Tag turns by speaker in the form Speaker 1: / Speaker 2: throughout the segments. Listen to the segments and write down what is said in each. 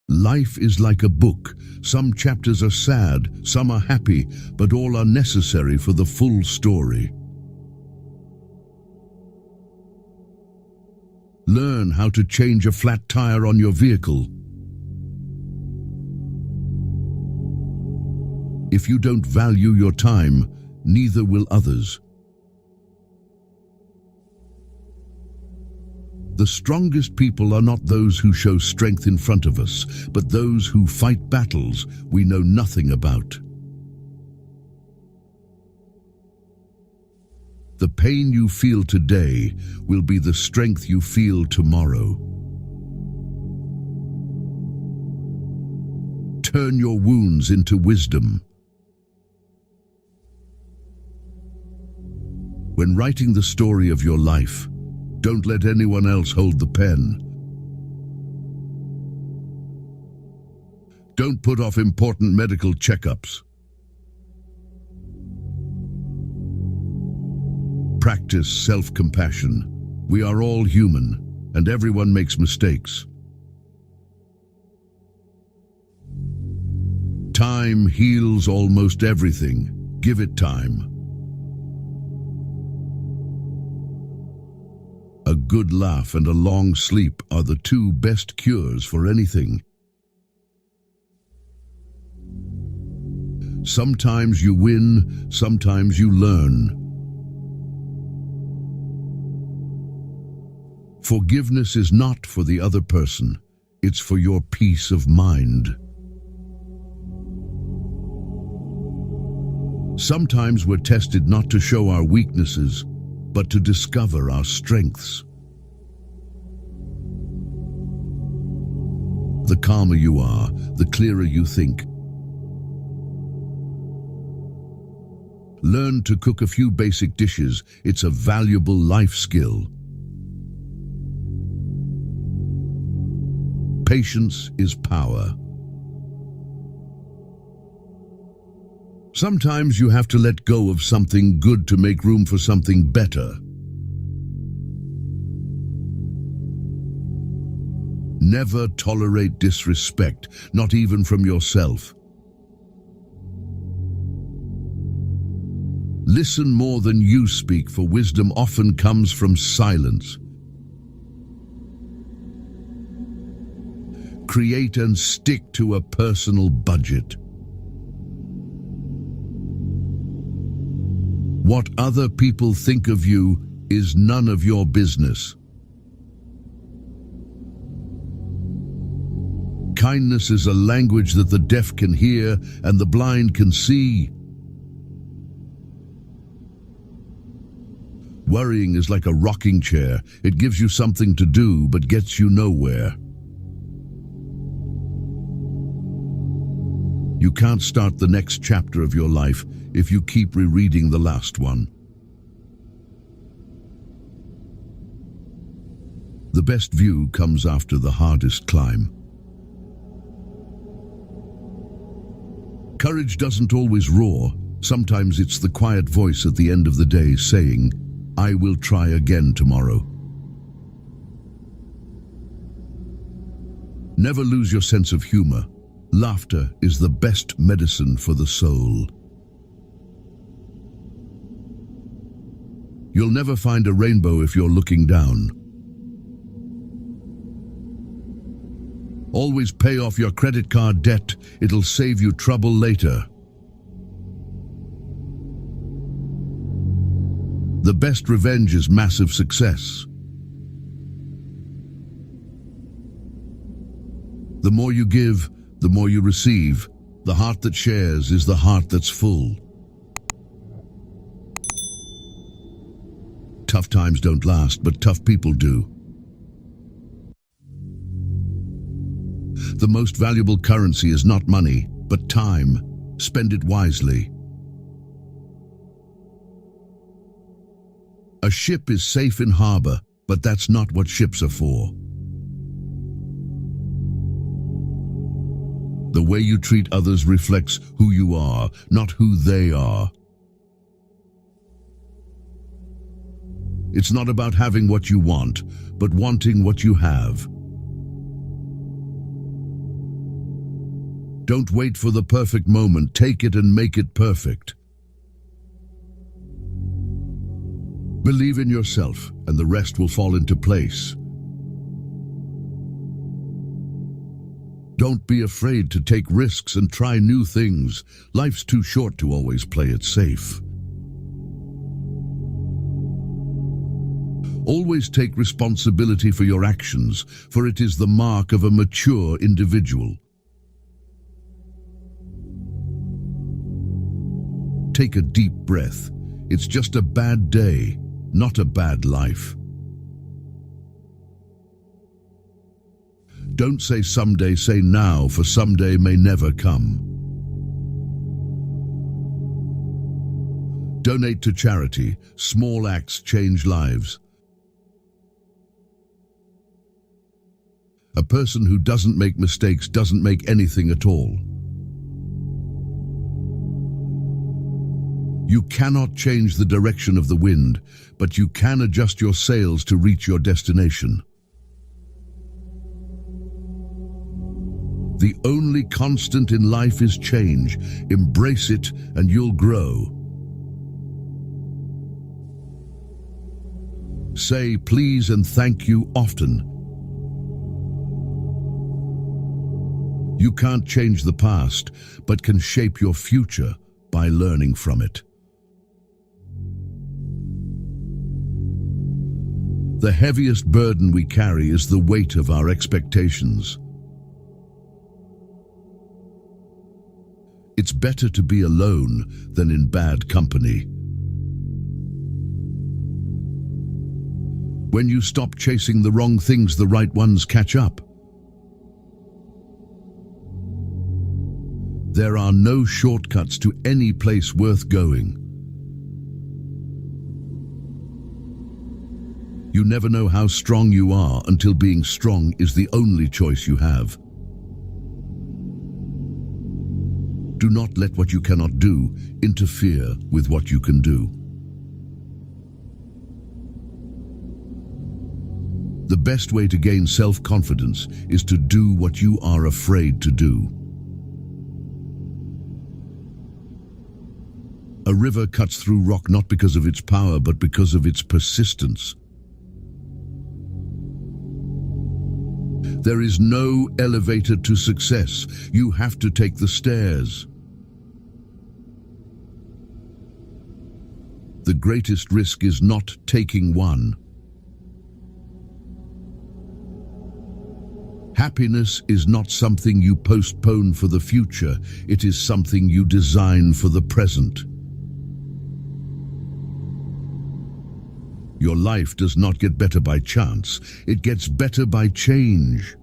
Speaker 1: Life is like a book. Some chapters are sad, some are happy, but all are necessary for the full story. Learn how to change a flat tire on your vehicle. If you don't value your time, neither will others. The strongest people are not those who show strength in front of us, but those who fight battles we know nothing about. The pain you feel today will be the strength you feel tomorrow. Turn your wounds into wisdom. When writing the story of your life, don't let anyone else hold the pen. Don't put off important medical checkups. Practice self-compassion. We are all human, and everyone makes mistakes. Time heals almost everything. Give it time. A good laugh and a long sleep are the two best cures for anything. Sometimes you win, sometimes you learn. Forgiveness is not for the other person, it's for your peace of mind. Sometimes we're tested not to show our weaknesses, but to discover our strengths. The calmer you are, the clearer you think. Learn to cook a few basic dishes. It's a valuable life skill. Patience is power. Sometimes you have to let go of something good to make room for something better. Never tolerate disrespect, not even from yourself. Listen more than you speak, for wisdom often comes from silence. Create and stick to a personal budget. What other people think of you is none of your business. Kindness is a language that the deaf can hear and the blind can see. Worrying is like a rocking chair. It gives you something to do, but gets you nowhere. You can't start the next chapter of your life if you keep rereading the last one. The best view comes after the hardest climb. Courage doesn't always roar. Sometimes it's the quiet voice at the end of the day saying, "I will try again tomorrow." Never lose your sense of humor. Laughter is the best medicine for the soul. You'll never find a rainbow if you're looking down. Always pay off your credit card debt. It'll save you trouble later. The best revenge is massive success. The more you give, the more you receive. The heart that shares is the heart that's full. Tough times don't last, but tough people do. The most valuable currency is not money, but time. Spend it wisely. A ship is safe in harbor, but that's not what ships are for. The way you treat others reflects who you are, not who they are. It's not about having what you want, but wanting what you have. Don't wait for the perfect moment. Take it and make it perfect. Believe in yourself, and the rest will fall into place. Don't be afraid to take risks and try new things. Life's too short to always play it safe. Always take responsibility for your actions, for it is the mark of a mature individual. Take a deep breath. It's just a bad day, not a bad life. Don't say someday, say now, for someday may never come. Donate to charity. Small acts change lives. A person who doesn't make mistakes doesn't make anything at all. You cannot change the direction of the wind, but you can adjust your sails to reach your destination. The only constant in life is change. Embrace it and you'll grow. Say please and thank you often. You can't change the past, but can shape your future by learning from it. The heaviest burden we carry is the weight of our expectations. It's better to be alone than in bad company. When you stop chasing the wrong things, the right ones catch up. There are no shortcuts to any place worth going. You never know how strong you are until being strong is the only choice you have. Do not let what you cannot do interfere with what you can do. The best way to gain self-confidence is to do what you are afraid to do. A river cuts through rock not because of its power, but because of its persistence. There is no elevator to success. You have to take the stairs. The greatest risk is not taking one. Happiness is not something you postpone for the future. It is something you design for the present. Your life does not get better by chance. It gets better by change.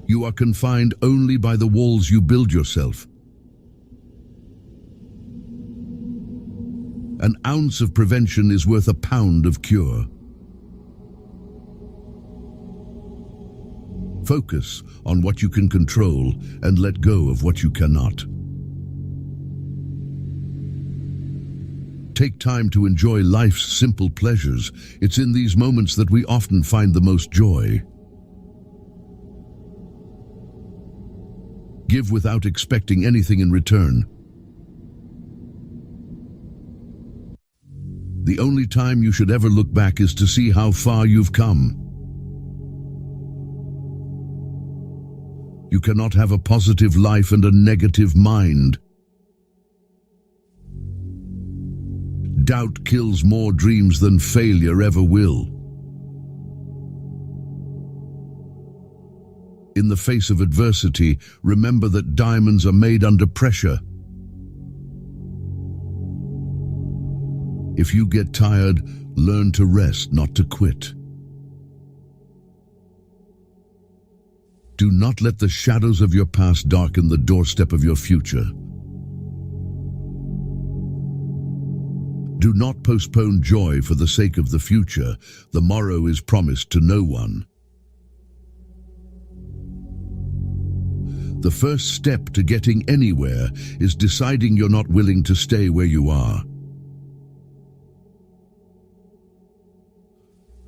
Speaker 1: You are confined only by the walls you build yourself. An ounce of prevention is worth a pound of cure. Focus on what you can control and let go of what you cannot. Take time to enjoy life's simple pleasures. It's in these moments that we often find the most joy. Give without expecting anything in return. The only time you should ever look back is to see how far you've come. You cannot have a positive life and a negative mind. Doubt kills more dreams than failure ever will. In the face of adversity, remember that diamonds are made under pressure. If you get tired, learn to rest, not to quit. Do not let the shadows of your past darken the doorstep of your future. Do not postpone joy for the sake of the future. The morrow is promised to no one. The first step to getting anywhere is deciding you're not willing to stay where you are.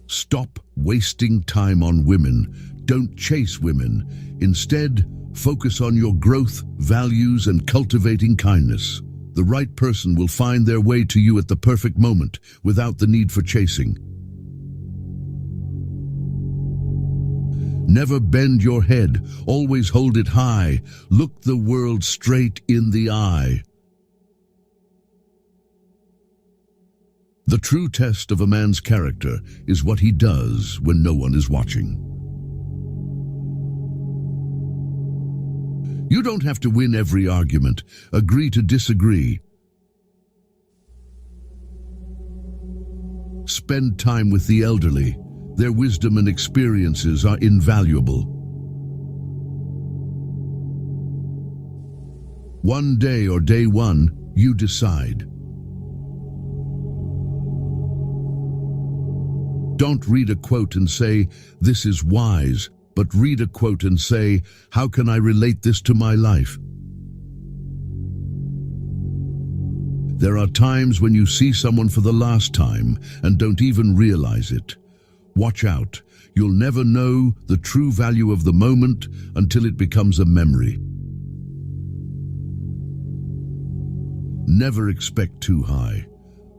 Speaker 1: Stop wasting time on women. Don't chase women. Instead, focus on your growth, values, and cultivating kindness. The right person will find their way to you at the perfect moment, without the need for chasing. Never bend your head, always hold it high. Look the world straight in the eye. The true test of a man's character is what he does when no one is watching. You don't have to win every argument. Agree to disagree. Spend time with the elderly. Their wisdom and experiences are invaluable. One day or day one, you decide. Don't read a quote and say, "This is wise," but read a quote and say, "How can I relate this to my life?" There are times when you see someone for the last time and don't even realize it. Watch out. You'll never know the true value of the moment until it becomes a memory. Never expect too high.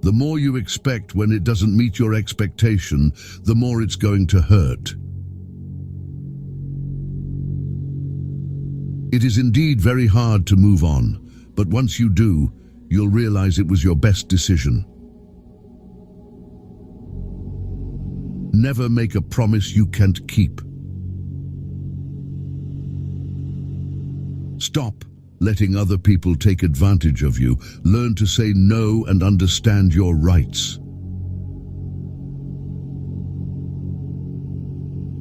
Speaker 1: The more you expect when it doesn't meet your expectation, the more it's going to hurt. It is indeed very hard to move on, but once you do, you'll realize it was your best decision. Never make a promise you can't keep. Stop letting other people take advantage of you. Learn to say no and understand your rights.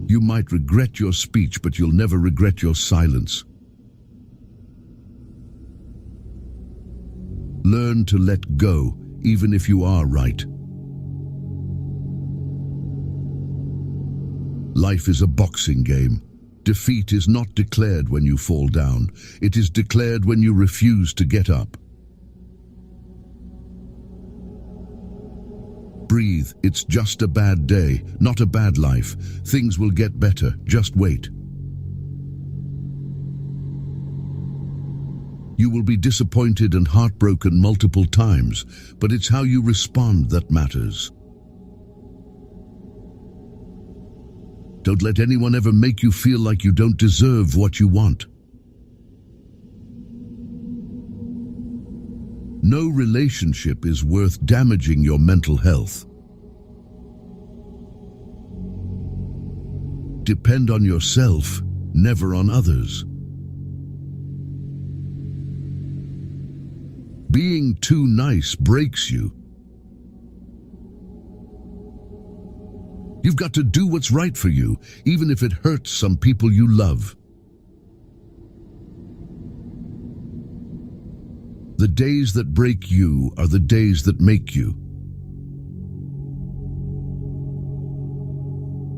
Speaker 1: You might regret your speech, but you'll never regret your silence. Learn to let go, even if you are right. Life is a boxing game. Defeat is not declared when you fall down. It is declared when you refuse to get up. Breathe. It's just a bad day, not a bad life. Things will get better. Just wait. You will be disappointed and heartbroken multiple times, but it's how you respond that matters. Don't let anyone ever make you feel like you don't deserve what you want. No relationship is worth damaging your mental health. Depend on yourself, never on others. Being too nice breaks you. You've got to do what's right for you, even if it hurts some people you love. The days that break you are the days that make you.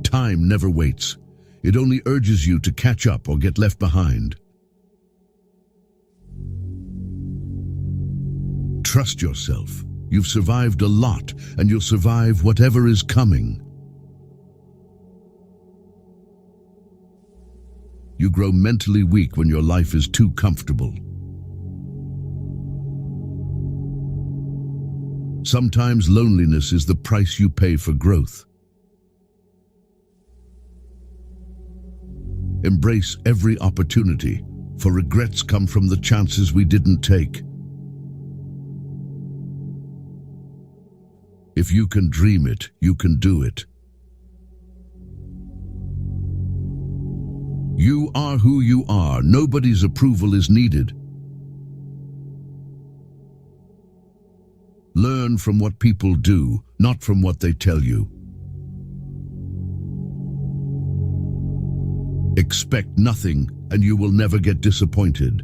Speaker 1: Time never waits. It only urges you to catch up or get left behind. Trust yourself. You've survived a lot, and you'll survive whatever is coming. You grow mentally weak when your life is too comfortable. Sometimes loneliness is the price you pay for growth. Embrace every opportunity, for regrets come from the chances we didn't take. If you can dream it, you can do it. You are who you are. Nobody's approval is needed. Learn from what people do, not from what they tell you. Expect nothing, and you will never get disappointed.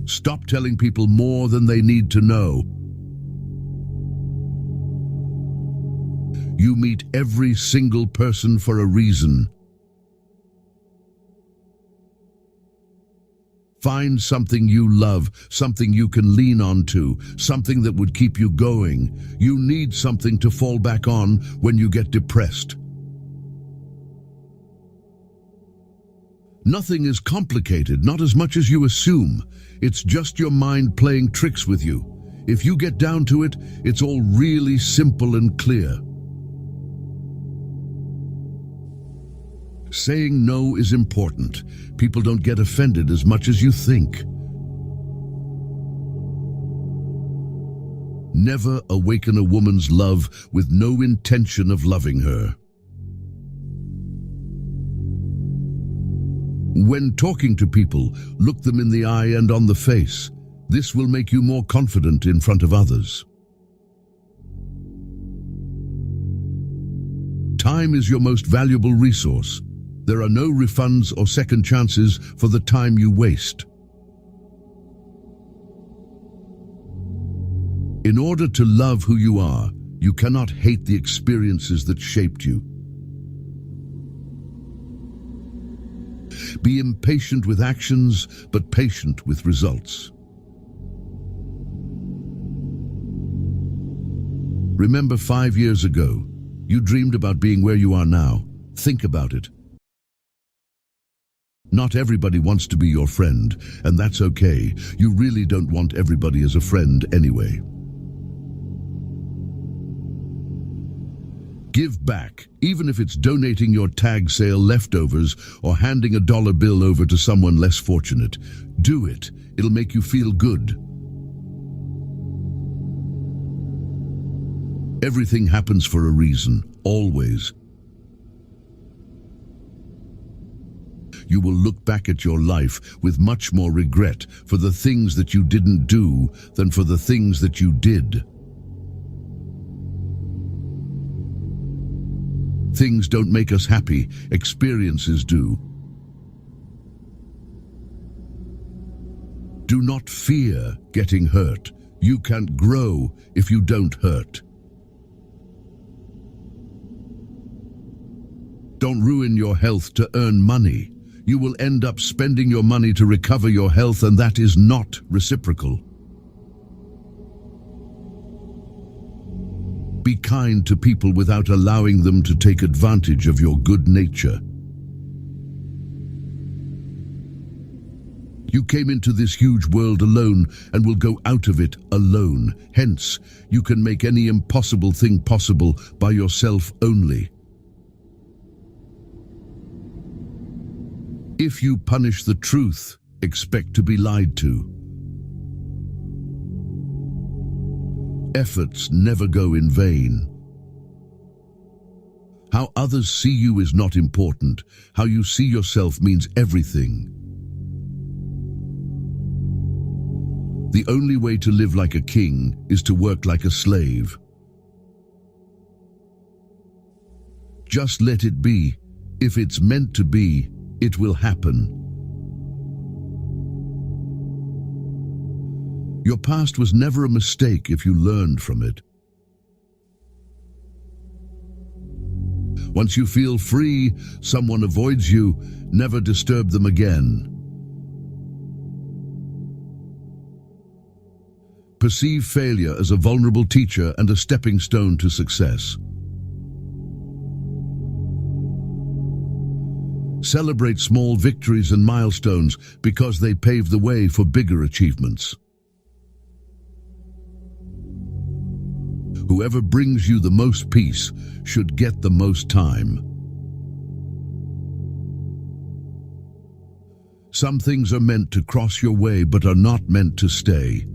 Speaker 1: Stop telling people more than they need to know. You meet every single person for a reason. Find something you love, something you can lean on to, something that would keep you going. You need something to fall back on when you get depressed. Nothing is complicated, not as much as you assume. It's just your mind playing tricks with you. If you get down to it, it's all really simple and clear. Saying no is important. People don't get offended as much as you think. Never awaken a woman's love with no intention of loving her. When talking to people, look them in the eye and on the face. This will make you more confident in front of others. Time is your most valuable resource. There are no refunds or second chances for the time you waste. In order to love who you are, you cannot hate the experiences that shaped you. Be impatient with actions, but patient with results. Remember 5 years ago, you dreamed about being where you are now. Think about it. Not everybody wants to be your friend, and that's okay. You really don't want everybody as a friend anyway. Give back, even if it's donating your tag sale leftovers or handing a dollar bill over to someone less fortunate. Do it. It'll make you feel good. Everything happens for a reason, always. You will look back at your life with much more regret for the things that you didn't do than for the things that you did. Things don't make us happy, experiences do. Do not fear getting hurt. You can't grow if you don't hurt. Don't ruin your health to earn money. You will end up spending your money to recover your health, and that is not reciprocal. Be kind to people without allowing them to take advantage of your good nature. You came into this huge world alone and will go out of it alone. Hence, you can make any impossible thing possible by yourself only. If you punish the truth, expect to be lied to. Efforts never go in vain. How others see you is not important. How you see yourself means everything. The only way to live like a king is to work like a slave. Just let it be. If it's meant to be, it will happen. Your past was never a mistake if you learned from it. Once you feel free, someone avoids you, never disturb them again. Perceive failure as a vulnerable teacher and a stepping stone to success. Celebrate small victories and milestones because they pave the way for bigger achievements. Whoever brings you the most peace should get the most time. Some things are meant to cross your way but are not meant to stay.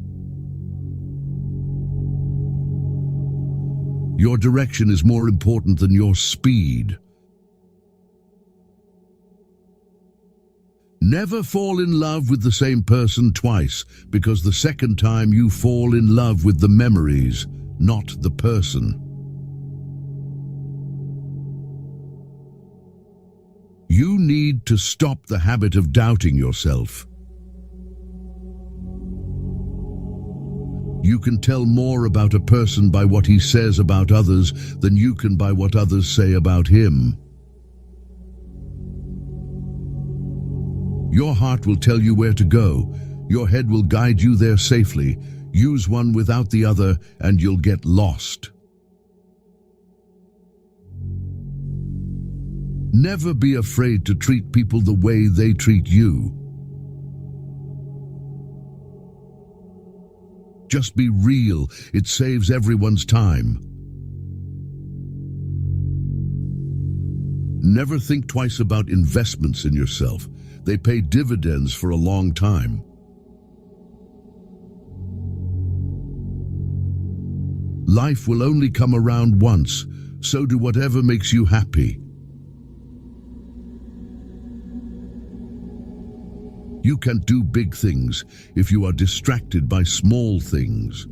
Speaker 1: Your direction is more important than your speed. Never fall in love with the same person twice, because the second time you fall in love with the memories, not the person. You need to stop the habit of doubting yourself. You can tell more about a person by what he says about others than you can by what others say about him. Your heart will tell you where to go. Your head will guide you there safely. Use one without the other, and you'll get lost. Never be afraid to treat people the way they treat you. Just be real. It saves everyone's time. Never think twice about investments in yourself. They pay dividends for a long time. Life will only come around once, so do whatever makes you happy. You can do big things if you are distracted by small things.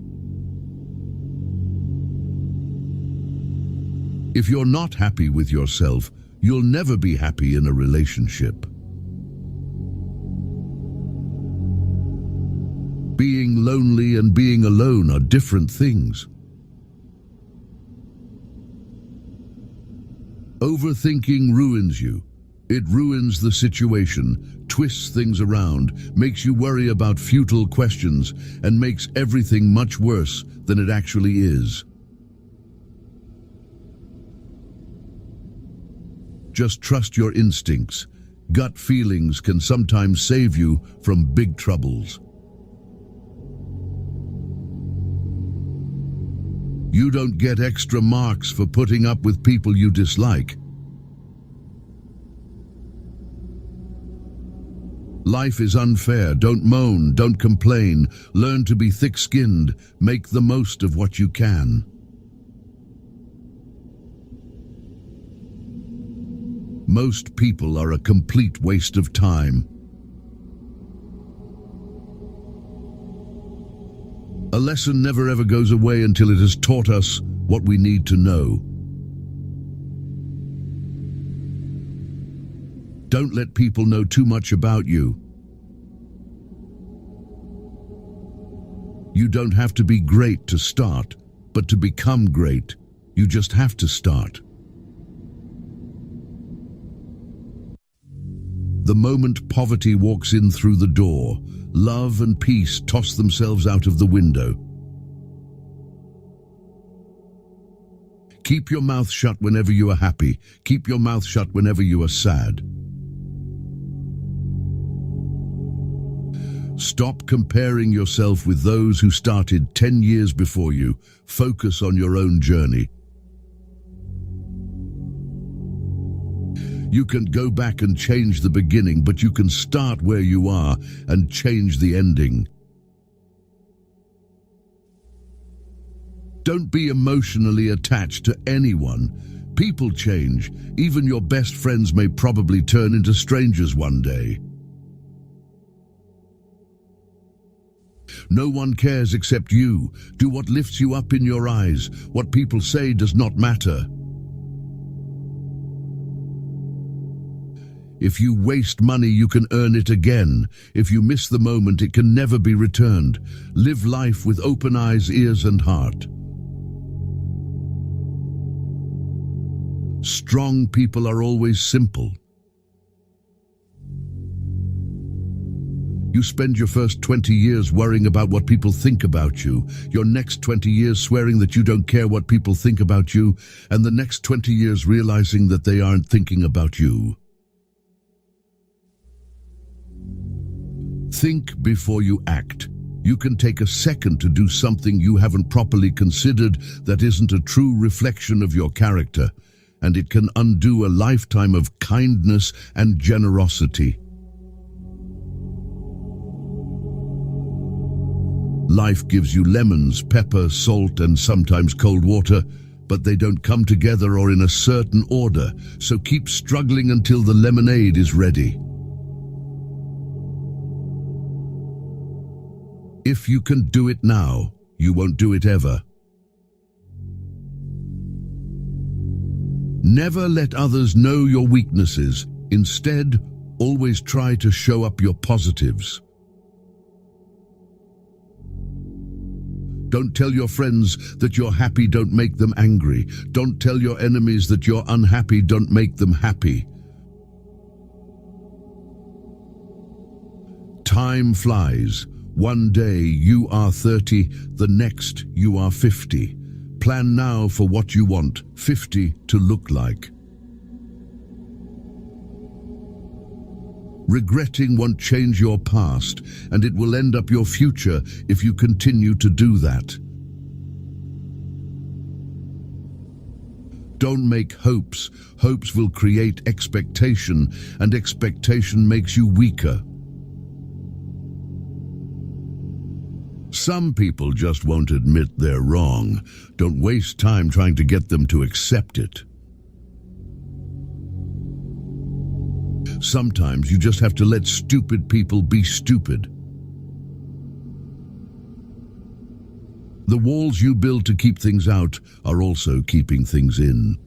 Speaker 1: If you're not happy with yourself, you'll never be happy in a relationship. Being lonely and being alone are different things. Overthinking ruins you. It ruins the situation, twists things around, makes you worry about futile questions, and makes everything much worse than it actually is. Just trust your instincts. Gut feelings can sometimes save you from big troubles. You don't get extra marks for putting up with people you dislike. Life is unfair. Don't moan, don't complain. Learn to be thick-skinned. Make the most of what you can. Most people are a complete waste of time. A lesson never ever goes away until it has taught us what we need to know. Don't let people know too much about you. You don't have to be great to start, but to become great, you just have to start. The moment poverty walks in through the door, love and peace toss themselves out of the window. Keep your mouth shut whenever you are happy. Keep your mouth shut whenever you are sad. Stop comparing yourself with those who started 10 years before you. Focus on your own journey. You can go back and change the beginning, but you can start where you are and change the ending. Don't be emotionally attached to anyone. People change. Even your best friends may probably turn into strangers one day. No one cares except you. Do what lifts you up in your eyes. What people say does not matter. If you waste money, you can earn it again. If you miss the moment, it can never be returned. Live life with open eyes, ears, and heart. Strong people are always simple. You spend your first 20 years worrying about what people think about you, your next 20 years swearing that you don't care what people think about you, and the next 20 years realizing that they aren't thinking about you. Think before you act. You can take a second to do something you haven't properly considered that isn't a true reflection of your character, and it can undo a lifetime of kindness and generosity. Life gives you lemons, pepper, salt, and sometimes cold water, but they don't come together or in a certain order, so keep struggling until the lemonade is ready. If you can do it now, you won't do it ever. Never let others know your weaknesses. Instead, always try to show up your positives. Don't tell your friends that you're happy, don't make them angry. Don't tell your enemies that you're unhappy, don't make them happy. Time flies. One day you are 30, the next you are 50. Plan now for what you want 50 to look like. Regretting won't change your past, and it will end up your future if you continue to do that. Don't make hopes. Hopes will create expectation, and expectation makes you weaker. Some people just won't admit they're wrong. Don't waste time trying to get them to accept it. Sometimes you just have to let stupid people be stupid. The walls you build to keep things out are also keeping things in.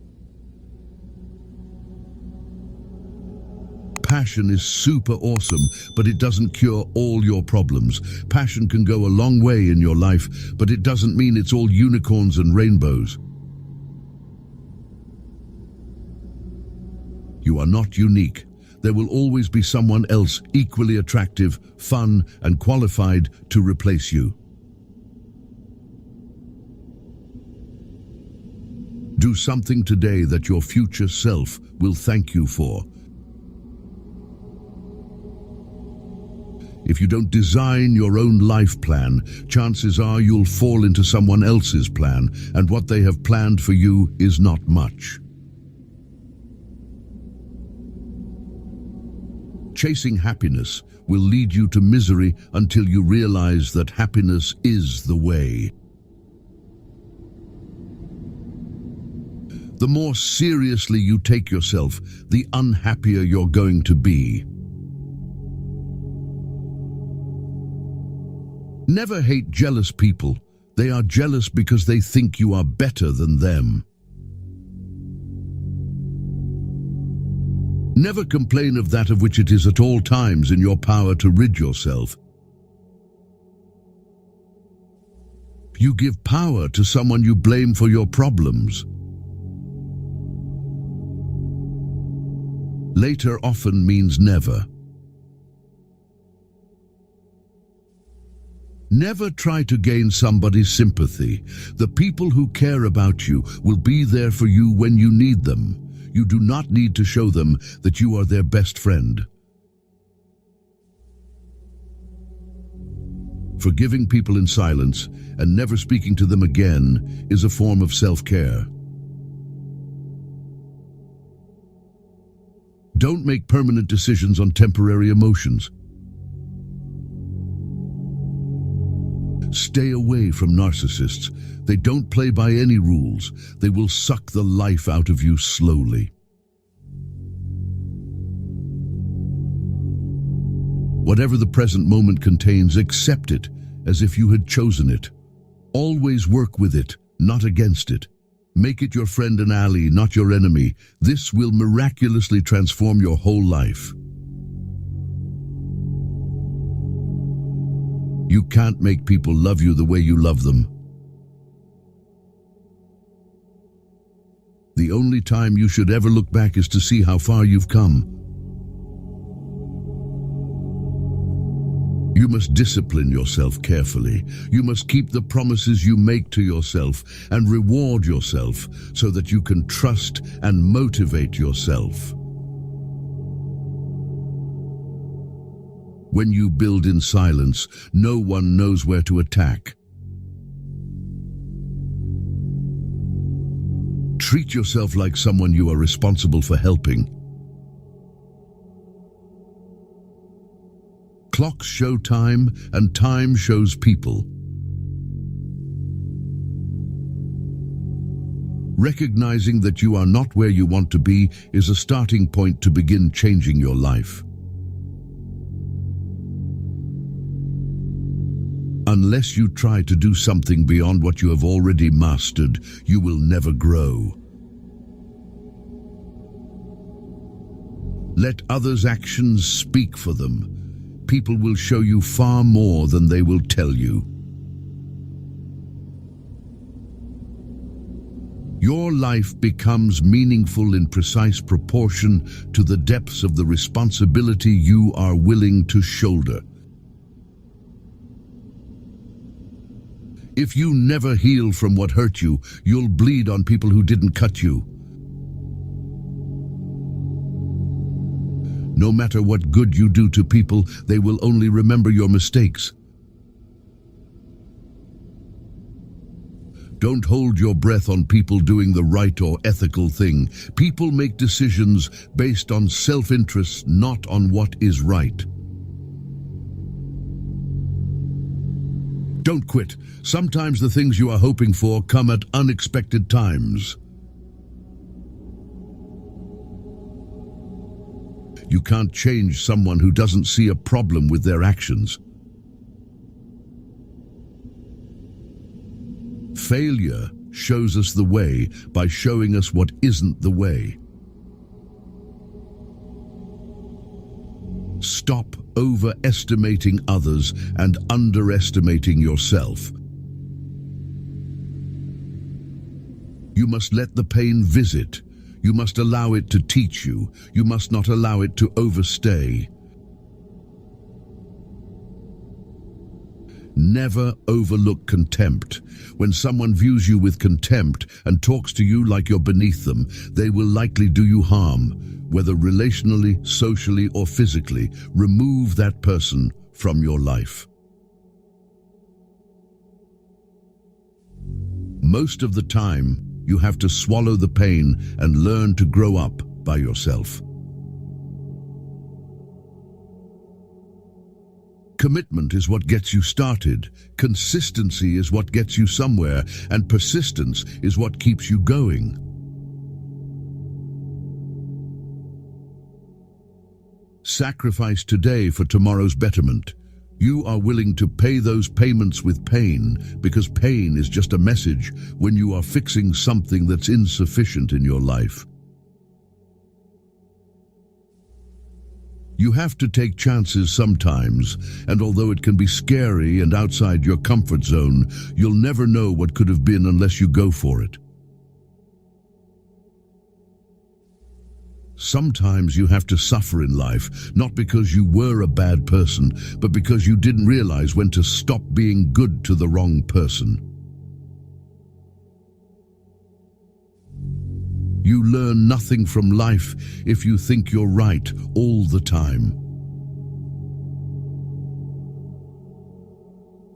Speaker 1: Passion is super awesome, but it doesn't cure all your problems. Passion can go a long way in your life, but it doesn't mean it's all unicorns and rainbows. You are not unique. There will always be someone else equally attractive, fun, and qualified to replace you. Do something today that your future self will thank you for. If you don't design your own life plan, chances are you'll fall into someone else's plan, and what they have planned for you is not much. Chasing happiness will lead you to misery until you realize that happiness is the way. The more seriously you take yourself, the unhappier you're going to be. Never hate jealous people. They are jealous because they think you are better than them. Never complain of that of which it is at all times in your power to rid yourself. You give power to someone you blame for your problems. Later often means never. Never try to gain somebody's sympathy. The people who care about you will be there for you when you need them. You do not need to show them that you are their best friend. Forgiving people in silence and never speaking to them again is a form of self-care. Don't make permanent decisions on temporary emotions. Stay away from narcissists. They don't play by any rules. They will suck the life out of you slowly. Whatever the present moment contains, accept it as if you had chosen it. Always work with it, not against it. Make it your friend and ally, not your enemy. This will miraculously transform your whole life. You can't make people love you the way you love them. The only time you should ever look back is to see how far you've come. You must discipline yourself carefully. You must keep the promises you make to yourself and reward yourself so that you can trust and motivate yourself. When you build in silence, no one knows where to attack. Treat yourself like someone you are responsible for helping. Clocks show time, and time shows people. Recognizing that you are not where you want to be is a starting point to begin changing your life. Unless you try to do something beyond what you have already mastered, you will never grow. Let others' actions speak for them. People will show you far more than they will tell you. Your life becomes meaningful in precise proportion to the depths of the responsibility you are willing to shoulder. If you never heal from what hurt you, you'll bleed on people who didn't cut you. No matter what good you do to people, they will only remember your mistakes. Don't hold your breath on people doing the right or ethical thing. People make decisions based on self-interest, not on what is right. Don't quit. Sometimes the things you are hoping for come at unexpected times. You can't change someone who doesn't see a problem with their actions. Failure shows us the way by showing us what isn't the way. Stop overestimating others and underestimating yourself. You must let the pain visit. You must allow it to teach you. You must not allow it to overstay. Never overlook contempt. When someone views you with contempt and talks to you like you're beneath them, they will likely do you harm, whether relationally, socially, or physically. Remove that person from your life. Most of the time, you have to swallow the pain and learn to grow up by yourself. Commitment is what gets you started, consistency is what gets you somewhere, and persistence is what keeps you going. Sacrifice today for tomorrow's betterment. You are willing to pay those payments with pain, because pain is just a message when you are fixing something that's insufficient in your life. You have to take chances sometimes, and although it can be scary and outside your comfort zone, you'll never know what could have been unless you go for it. Sometimes you have to suffer in life, not because you were a bad person, but because you didn't realize when to stop being good to the wrong person. You learn nothing from life if you think you're right all the time.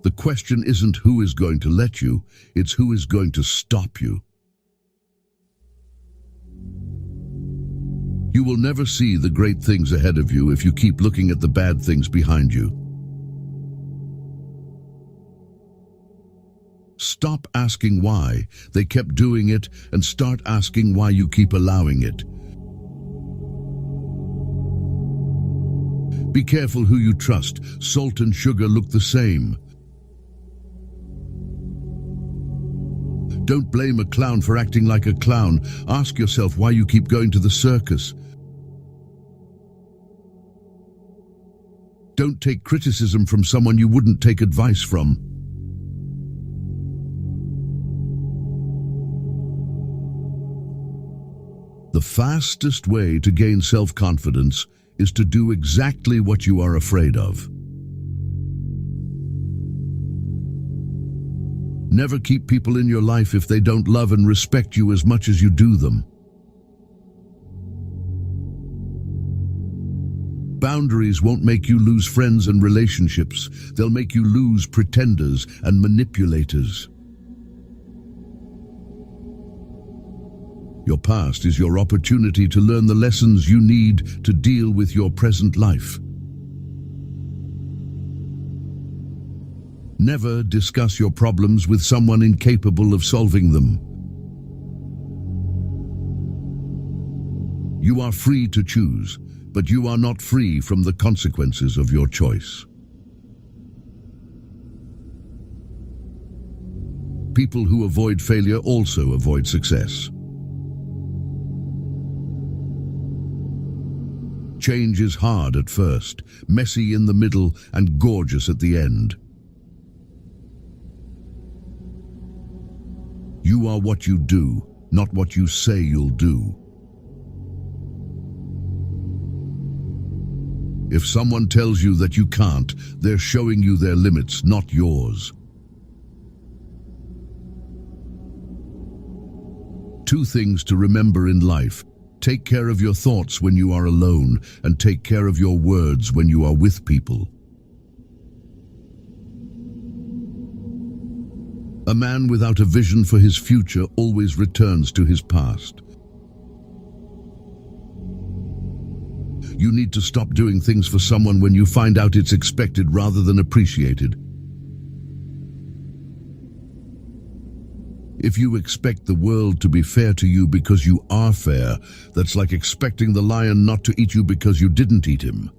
Speaker 1: The question isn't who is going to let you, it's who is going to stop you. You will never see the great things ahead of you if you keep looking at the bad things behind you. Stop asking why they kept doing it and start asking why you keep allowing it. Be careful who you trust. Salt and sugar look the same. Don't blame a clown for acting like a clown. Ask yourself why you keep going to the circus. Don't take criticism from someone you wouldn't take advice from. The fastest way to gain self-confidence is to do exactly what you are afraid of. Never keep people in your life if they don't love and respect you as much as you do them. Boundaries won't make you lose friends and relationships. They'll make you lose pretenders and manipulators. Your past is your opportunity to learn the lessons you need to deal with your present life. Never discuss your problems with someone incapable of solving them. You are free to choose, but you are not free from the consequences of your choice. People who avoid failure also avoid success. Change is hard at first, messy in the middle, and gorgeous at the end. You are what you do, not what you say you'll do. If someone tells you that you can't, they're showing you their limits, not yours. Two things to remember in life. Take care of your thoughts when you are alone, and take care of your words when you are with people. A man without a vision for his future always returns to his past. You need to stop doing things for someone when you find out it's expected rather than appreciated. If you expect the world to be fair to you because you are fair, that's like expecting the lion not to eat you because you didn't eat him.